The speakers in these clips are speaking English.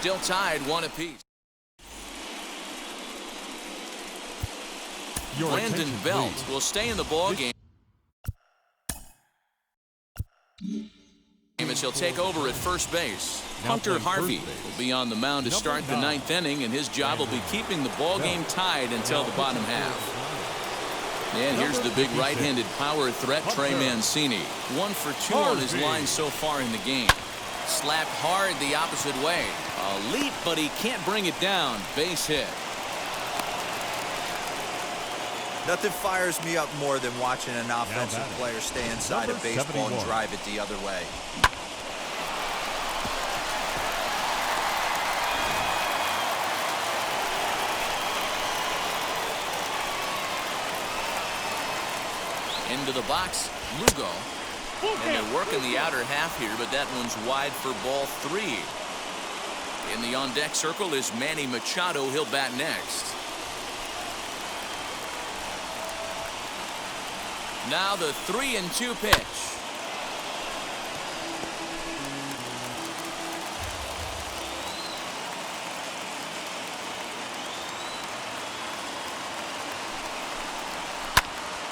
Still tied 1 apiece. Brandon Belt will stay in the ball game as he'll take over at first base. Hunter Harvey will be on the mound to start the 9th inning, and his job will be keeping the ball game tied until the bottom half. And here's the big right-handed power threat, Trey Mancini. 1 for 2 on his line so far in the game. Slapped hard the opposite way. A leap, but he can't bring it down. Base hit. Nothing fires me up more than watching an offensive player stay inside a baseball and drive it the other way. Into the box, Lugo. And they're working the outer half here, but that one's wide for ball 3. In the on-deck circle is Manny Machado. He'll bat next. Now the 3-2 pitch.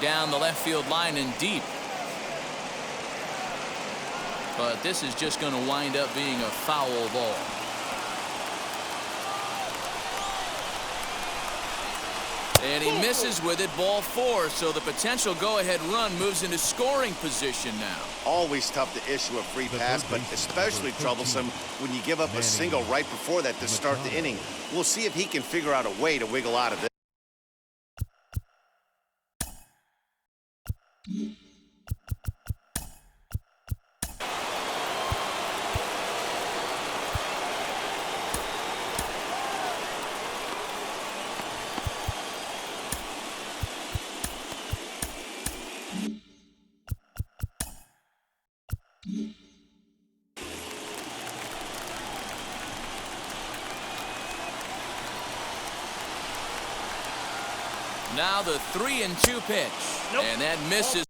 Down the left field line and deep. But this is just going to wind up being a foul ball. And he misses with it, ball 4, so the potential go-ahead run moves into scoring position now. Always tough to issue a free pass, but especially troublesome when you give up a single right before that to start the inning. We'll see if he can figure out a way to wiggle out of this. Now the 3-2 pitch. Nope. And that misses.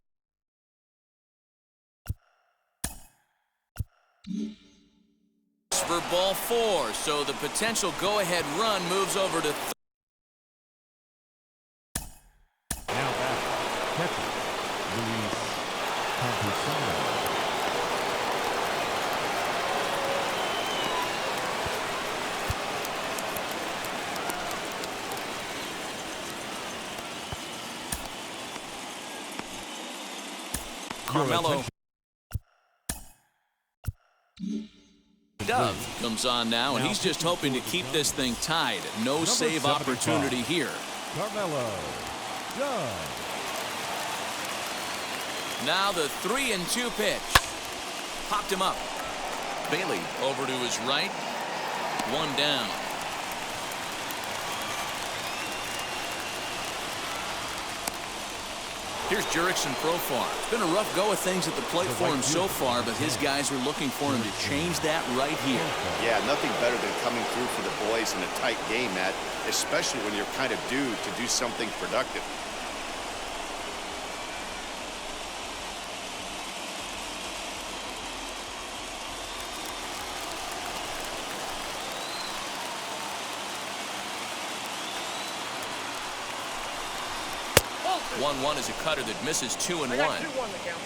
For ball 4, so the potential go-ahead run moves over to now back, catcher, Luis Campusano. Carmelo. Dove comes on now, and he's just hoping to keep this thing tied. No save opportunity here. Carmelo. Dove. Now the 3-2 pitch. Popped him up. Bailey over to his right. 1 down. Here's Jurickson Profar. It's been a rough go of things at the plate for him so far, but his guys are looking for him to change that right here. Yeah, nothing better than coming through for the boys in a tight game, Matt, especially when you're kind of due to do something productive. One is a cutter that misses 2-1.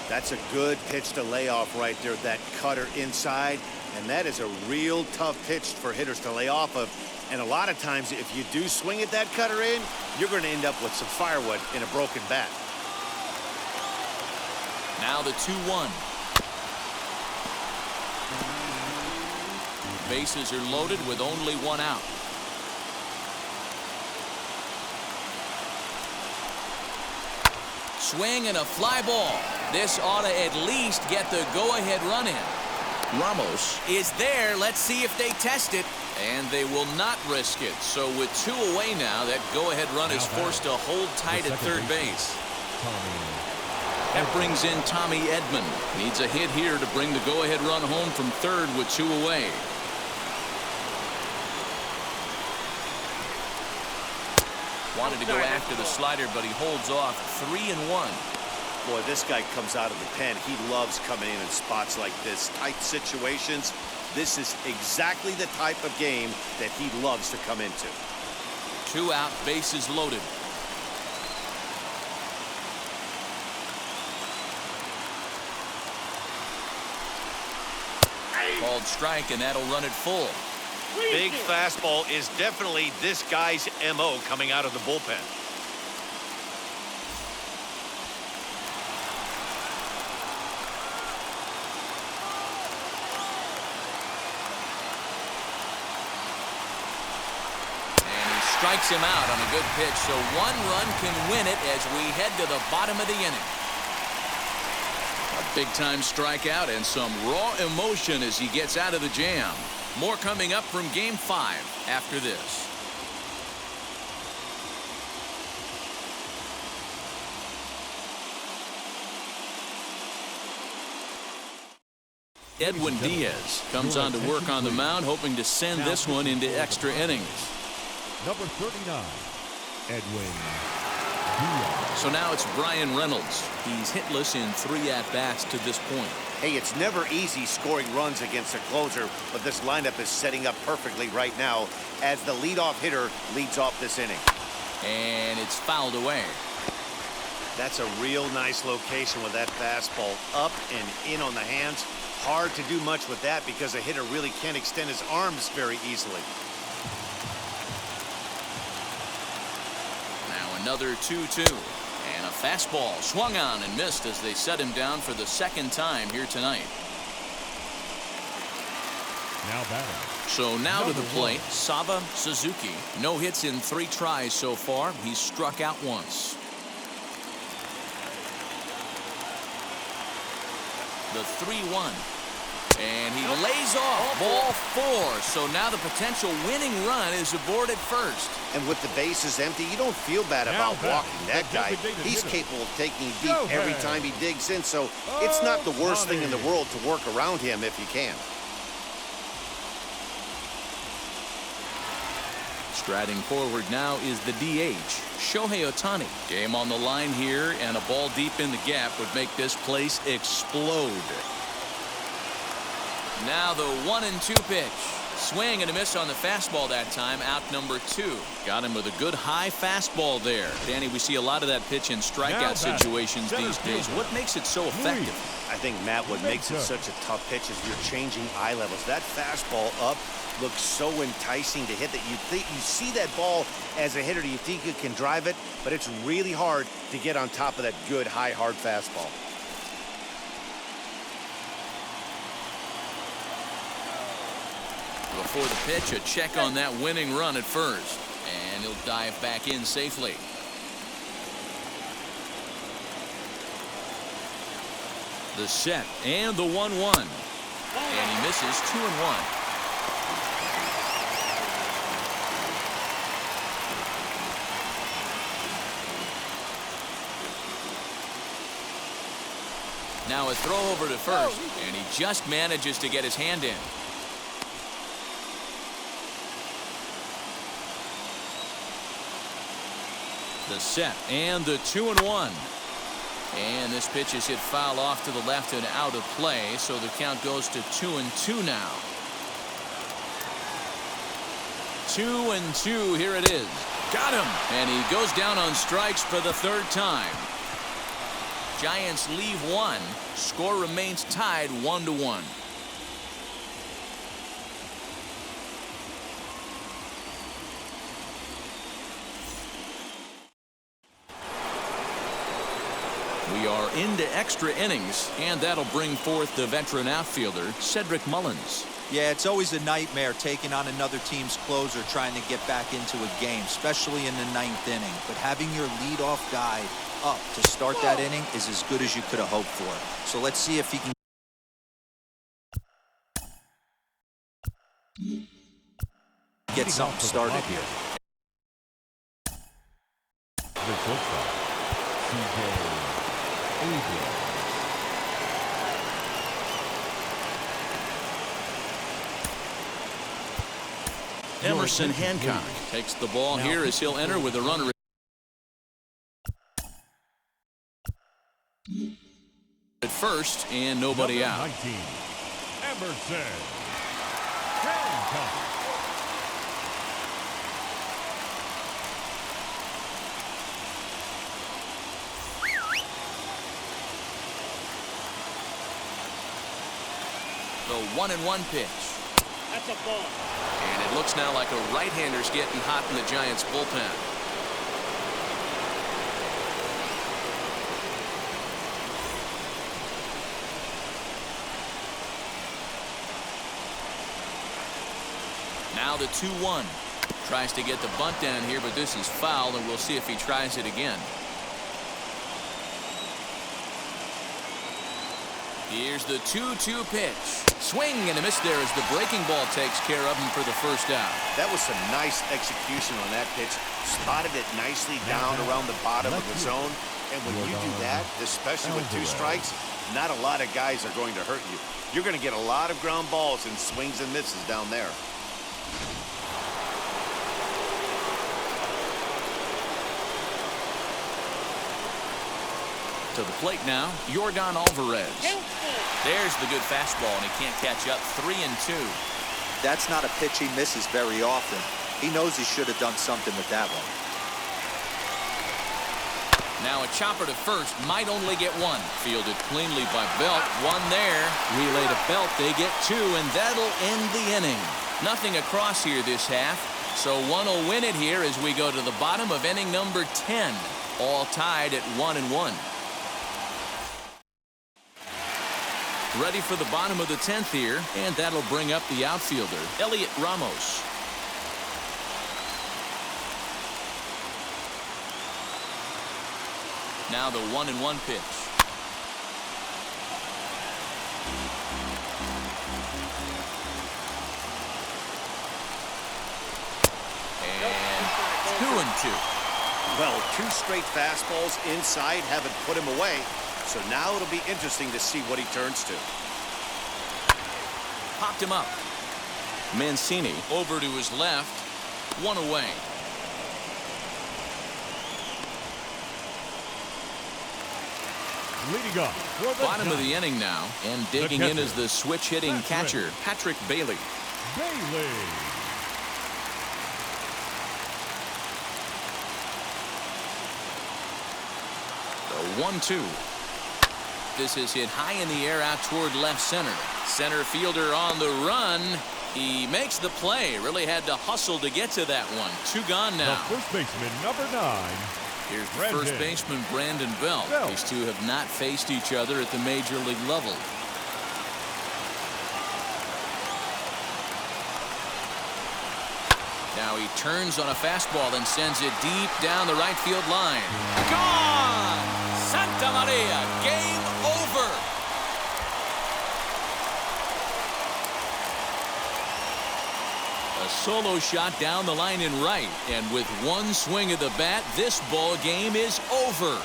That's a good pitch to lay off right there, that cutter inside. And that is a real tough pitch for hitters to lay off of. And a lot of times, if you do swing at that cutter in, you're going to end up with some firewood in a broken bat. Now the 2-1. Bases are loaded with only 1 out. Swing and a fly ball. This ought to at least get the go-ahead run in. Ramos is there. Let's see if they test it. And they will not risk it. So with 2 away now, that go-ahead run is forced to hold tight at third base. That brings in Tommy Edman. Needs a hit here to bring the go-ahead run home from third with 2 away. Wanted to go after the slider, but he holds off. 3-1. Boy, this guy comes out of the pen. He loves coming in spots like this. Tight situations. This is exactly the type of game that he loves to come into. 2 out, bases loaded. Called strike, and that'll run it full. Big fastball is definitely this guy's MO coming out of the bullpen. Strikes him out on a good pitch, so 1 run can win it as we head to the bottom of the inning. A big-time strikeout and some raw emotion as he gets out of the jam. More coming up from Game 5 after this. Edwin Diaz comes on to work on the mound, hoping to send this one into extra innings. Number 39, Edwin Diaz. So now it's Brian Reynolds. He's hitless in 3 at-bats to this point. Hey, it's never easy scoring runs against a closer, but this lineup is setting up perfectly right now as the leadoff hitter leads off this inning. And it's fouled away. That's a real nice location with that fastball up and in on the hands. Hard to do much with that because a hitter really can't extend his arms very easily. Another 2-2, and a fastball swung on and missed as they set him down for the 2nd time here tonight. Now batting. So now to the plate, Saba Suzuki. No hits in 3 tries so far. He's struck out once. The 3-1. And he lays off ball 4. So now the potential winning run is aboard at first. And with the bases empty, you don't feel bad about walking that guy. He's capable of taking deep every time he digs in. So it's not the worst thing in the world to work around him if you can. Striding forward now is the DH, Shohei Ohtani. Game on the line here, and a ball deep in the gap would make this place explode. Now the 1-2 pitch. Swing and a miss on the fastball that time. Out number 2. Got him with a good high fastball there. Danny, we see a lot of that pitch in strikeout situations these days. What makes it so effective? I think, Matt, what makes it such a tough pitch is you're changing eye levels. That fastball up looks so enticing to hit that you see that ball as a hitter, you think you can drive it, but it's really hard to get on top of that good high hard fastball. Before the pitch, a check on that winning run at first, and he'll dive back in safely. The set and the 1-1, and he misses 2-1. Now a throw over to first, and he just manages to get his hand in. The set and the 2-1. And this pitch is hit foul off to the left and out of play, so the count goes to 2-2 now. 2-2, here it is. Got him! And he goes down on strikes for the 3rd time. Giants leave 1. Score remains tied 1-1. We are into extra innings, and that'll bring forth the veteran outfielder, Cedric Mullins. Yeah, it's always a nightmare taking on another team's closer trying to get back into a game, especially in the 9th inning. But having your leadoff guy up to start that inning is as good as you could have hoped for. So let's see if he can get something started here. Emerson Hancock takes the ball here as he'll enter with a runner at first and nobody out. 19, Emerson count. The 1-1 pitch. That's a ball. And it looks now like a right-hander's getting hot in the Giants bullpen. Now the 2-1. Tries to get the bunt down here, but this is foul, and we'll see if he tries it again. Here's the 2-2 pitch. Swing and a miss there as the breaking ball takes care of him for the first out. That was some nice execution on that pitch. Spotted it nicely down around the bottom of the zone. And when you do that, especially with 2 strikes, not a lot of guys are going to hurt you. You're going to get a lot of ground balls and swings and misses down there. To the plate now, Yordan Alvarez. There's the good fastball, and he can't catch up. 3-2. That's not a pitch he misses very often. He knows he should have done something with that one. Now a chopper to first, might only get 1. Fielded cleanly by Belt. 1 there. Relay to Belt, they get 2, and that'll end the inning. Nothing across here this half, so one will win it here as we go to the bottom of inning number 10. All tied at 1-1. Ready for the bottom of the 10th here, and that'll bring up the outfielder, Elliot Ramos. Now the 1-1 pitch. And 2-2. Well, 2 straight fastballs inside haven't put him away. So now it'll be interesting to see what he turns to. Popped him up. Mancini over to his left. 1 away. Leading up for the Bottom of the inning now, and digging in is the switch hitting catcher, Patrick Bailey. Bailey. The 1-2. This is hit high in the air out toward left center. Center fielder on the run. He makes the play. Really had to hustle to get to that one. 2 gone now. The first baseman, number 9. Here's the first baseman, Brandon Belt. These two have not faced each other at the major league level. Now he turns on a fastball and sends it deep down the right field line. Gone! Santa Maria, game over. A solo shot down the line in right, and with 1 swing of the bat, this ball game is over.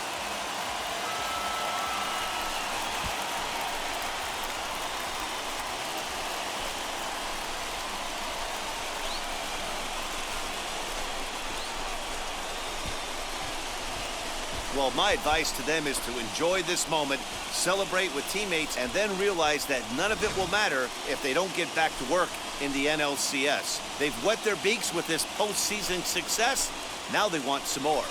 Well, my advice to them is to enjoy this moment, celebrate with teammates, and then realize that none of it will matter if they don't get back to work in the NLCS. They've wet their beaks with this postseason success. Now they want some more.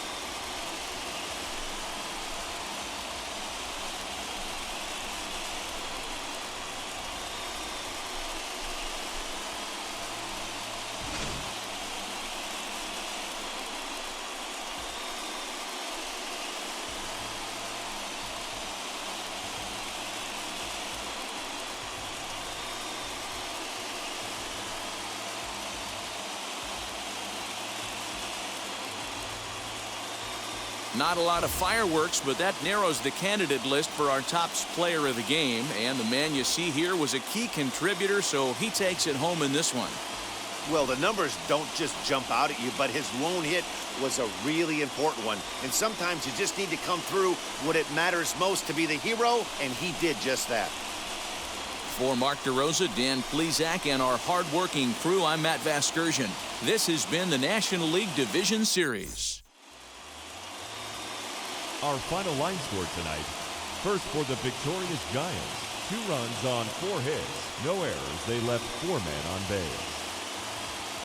Not a lot of fireworks, but that narrows the candidate list for our top player of the game. And the man you see here was a key contributor, so he takes it home in this one. Well, the numbers don't just jump out at you, but his lone hit was a really important one. And sometimes you just need to come through when it matters most to be the hero, and he did just that. For Mark DeRosa, Dan Plesac, and our hard-working crew, I'm Matt Vasgersian. This has been the National League Division Series. Our final line score tonight. First for the victorious Giants. 2 runs on 4 hits. No errors. They left 4 men on base.